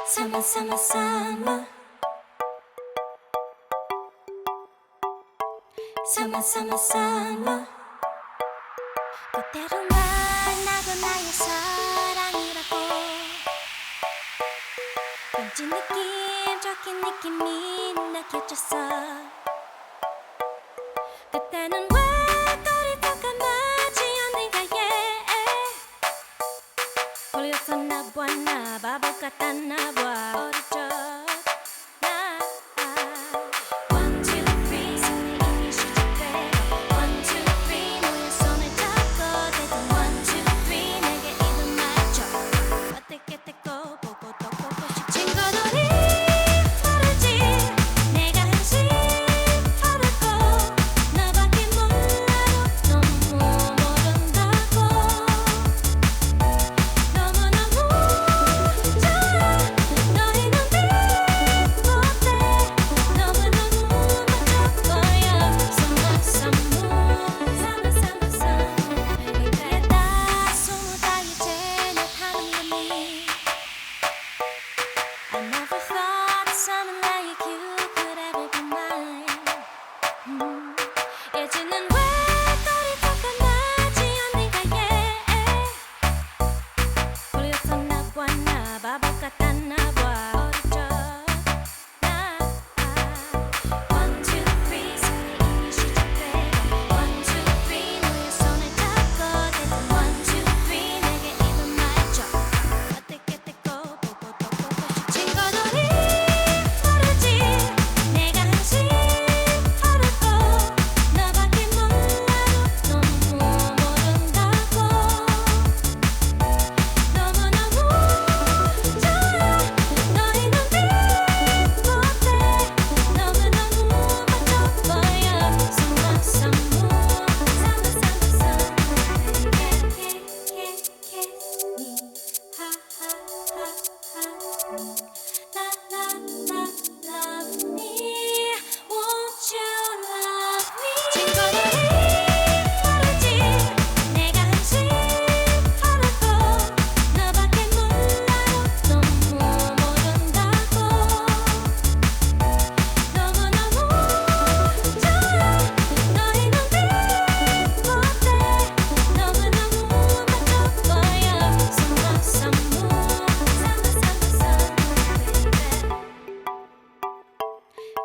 Summer, summer, summer. Summer, summer, summer. 그대로 말 나도 나의 사랑이라고 왠지 느낌적인 느낌이 느껴졌어. 그때는 왜 거리도 까마지 어딘가에 걸렸었나 봐. 나 바보 같았나 봐. 어릴 적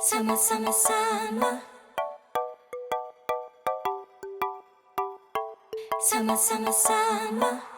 Summer, summer, summer. Summer, summer, summer.